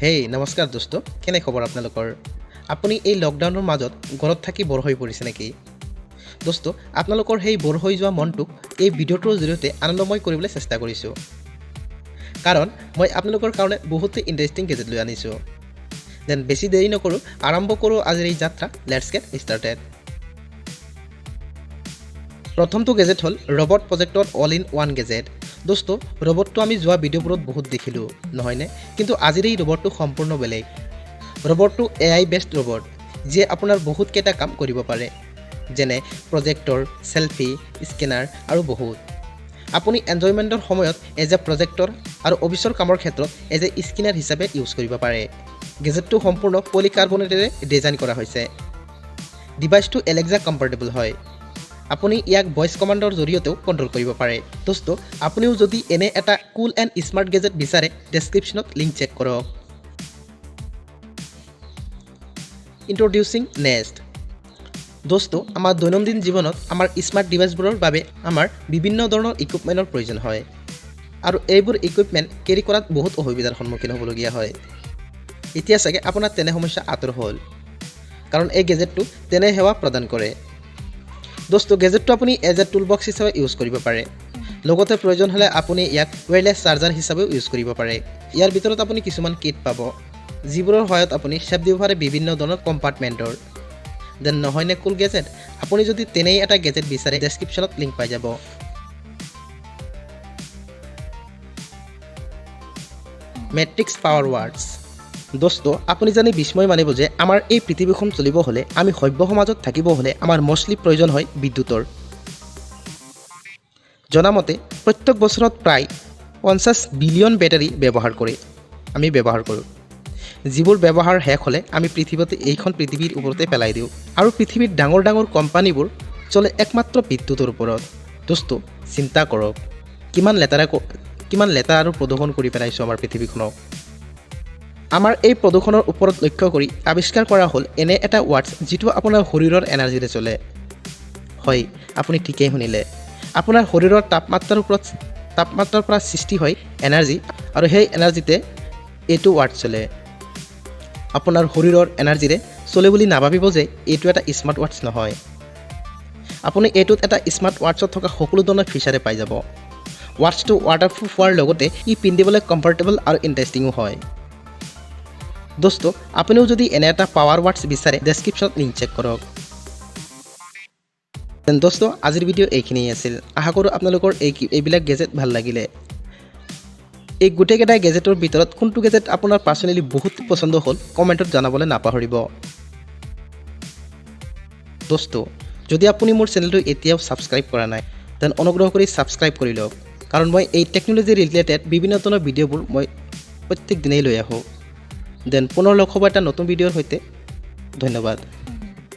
হেই নমস্কাৰ দোস্ত, কেনে খবৰ আপোনালোকৰ? আপুনি এই লকডাউনৰ মাজত ঘৰত থাকি বৰ হৈ পৰিছে নেকি? দোস্ত, আপোনালোকৰ সেই বৰ হৈ যোৱা মনটোক এই ভিডিঅ'টোৰ জৰিয়তে আনন্দময় কৰিবলৈ চেষ্টা কৰিছোঁ। কাৰণ মই আপোনালোকৰ কাৰণে বহুতো ইণ্টাৰেষ্টিং গেজেট লৈ আনিছোঁ। দেন বেছি দেৰি নকৰোঁ, আৰম্ভ কৰোঁ আজিৰ এই যাত্ৰা। Let's gate started. প্ৰথমটো গেজেট হ'ল ৰবট প্ৰজেক্টৰ অল ইন ওৱান গেজেট। দোস্ত, ৰবটটো আমি যোৱা ভিডিঅ'বোৰত বহুত দেখিলোঁ নহয়নে? কিন্তু আজিৰ এই ৰবটটো সম্পূৰ্ণ বেলেগ। ৰবটটো AI বেছড ৰবট, যিয়ে আপোনাৰ বহুতকেইটা কাম কৰিব পাৰে, যেনে প্ৰজেক্টৰ, চেলফি, স্কেনাৰ আৰু বহুত। আপুনি এনজয়মেণ্টৰ সময়ত এজ এ প্ৰজেক্টৰ আৰু অফিচৰ কামৰ ক্ষেত্ৰত এজ এ স্কেনাৰ হিচাপে ইউজ কৰিব পাৰে। গেজেটটো সম্পূৰ্ণ পলিকাৰ্বনেটেৰে ডিজাইন কৰা হৈছে। ডিভাইচটো এলেক্সা কম্পেটেবল হয়। আপুনি ইয়াক ভইচ কমাণ্ডৰ জৰিয়তেও কণ্ট্ৰল কৰিব পাৰে। দোস্ত, আপুনিও যদি এনে এটা কুল এণ্ড স্মাৰ্ট গেজেট বিচাৰে, ডেছক্ৰিপশ্যনত লিংক চেক কৰক। ইন্ট্ৰডিউচিং নেষ্ট। দোস্ত, আমাৰ দৈনন্দিন জীৱনত আমাৰ স্মাৰ্ট ডিভাইচবোৰৰ বাবে আমাৰ বিভিন্ন ধৰণৰ ইকুইপমেণ্টৰ প্ৰয়োজন হয়, আৰু এইবোৰ ইকুইপমেণ্ট কেৰি কৰাত বহুত অসুবিধাৰ সন্মুখীন হ'বলগীয়া হয়। এতিয়া চাগে আপোনাৰ তেনে সমস্যা আঁতৰ হ'ল, কাৰণ এই গেজেটটো তেনে সেৱা প্ৰদান কৰে। দোস্ত, গেজেটটো আপুনি এজ এ টুল বক্স হিচাপে ইউজ কৰিব পাৰে। লগতে প্ৰয়োজন হ'লে আপুনি ইয়াক ৱায়াৰলেছ চাৰ্জাৰ হিচাপেও ইউজ কৰিব পাৰে। ইয়াৰ ভিতৰত আপুনি কিছুমান কিট পাব, যিবোৰৰ সহায়ত আপুনি শ্বেপ দিব পাৰে বিভিন্ন ধৰণৰ কম্পাৰ্টমেণ্টৰ। দেন নহয়নে কুল গেজেট? আপুনি যদি তেনেই এটা গেজেট বিচাৰে, ডেছক্ৰিপশ্যনত লিংক পাই যাব। Matrix power watts. দোস্ত, আপুনি জানি বিস্ময় মানিব যে আমাৰ এই পৃথিৱীখন চলিব হ'লে, আমি সভ্য সমাজত থাকিব হ'লে আমাৰ মষ্টলি প্ৰয়োজন হয় বিদ্যুতৰ। জনামতে প্ৰত্যেক বছৰত প্ৰায় 50 বিলিয়ন বেটাৰী ব্যৱহাৰ কৰোঁ, যিবোৰ ব্যৱহাৰ শেষ হ'লে আমি এইখন পৃথিৱীৰ ওপৰতে পেলাই দিওঁ। আৰু পৃথিৱীৰ ডাঙৰ ডাঙৰ কোম্পানীবোৰ চলে একমাত্ৰ বিদ্যুতৰ ওপৰত। দোস্ত, চিন্তা কৰক, কিমান লেতেৰা আৰু প্ৰদূষণ কৰি পেলাইছোঁ আমাৰ পৃথিৱীখনক। আমাৰ এই প্ৰদূষণৰ ওপৰত লক্ষ্য কৰি আৱিষ্কাৰ কৰা হ'ল এনে এটা ৱাটছ, যিটো আপোনাৰ শৰীৰৰ এনাৰ্জিৰে চলে। হয়, আপুনি ঠিকেই শুনিলে। আপোনাৰ শৰীৰৰ তাপমাত্ৰাৰ পৰা সৃষ্টি হয় এনাৰ্জি, আৰু সেই এনাৰ্জিতে এইটো ৱাটছ চলে। আপোনাৰ শৰীৰৰ এনাৰ্জিৰে চলে বুলি নাভাবিব যে এইটো এটা স্মাৰ্ট ৱাটছ নহয়। আপুনি এইটোত এটা স্মাৰ্ট ৱাটছত থকা সকলো ধৰণৰ ফিচাৰে পাই যাব। ৱাটছটো ৱাটাৰপ্ৰুফ হোৱাৰ লগতে ই পিন্ধিবলৈ কমফৰ্টেবল আৰু ইণ্টাৰেষ্টিঙো হয়। দোস্ত, আপুনিও যদি এনে এটা পাৱাৰ ৱাটছ বিচাৰে, ডেছক্ৰিপশ্যনত লিংক চেক কৰক। দোস্ত, আজিৰ ভিডিঅ' এইখিনিয়ে আছিল। আশা কৰোঁ আপোনালোকৰ এইবিলাক গেজেট ভাল লাগিলে। এই গোটেইকেইটা গেজেটৰ ভিতৰত কোনটো গেজেট আপোনাৰ পাৰ্চনেলি বহুত পচন্দ হ'ল, কমেণ্টত জনাবলৈ নাপাহৰিব। দোস্ত, যদি আপুনি মোৰ চেনেলটো এতিয়াও ছাবস্ক্ৰাইব কৰা নাই, তেন অনুগ্ৰহ কৰি ছাবস্ক্ৰাইব কৰি লওক, কাৰণ মই এই টেকন'লজি ৰিলেটেড বিভিন্ন ধৰণৰ ভিডিঅ'বোৰ মই প্ৰত্যেক দিনেই লৈ আহোঁ। দেন পুনৰ লগ হ'ব এটা নতুন ভিডিঅ'ৰ সৈতে। ধন্যবাদ।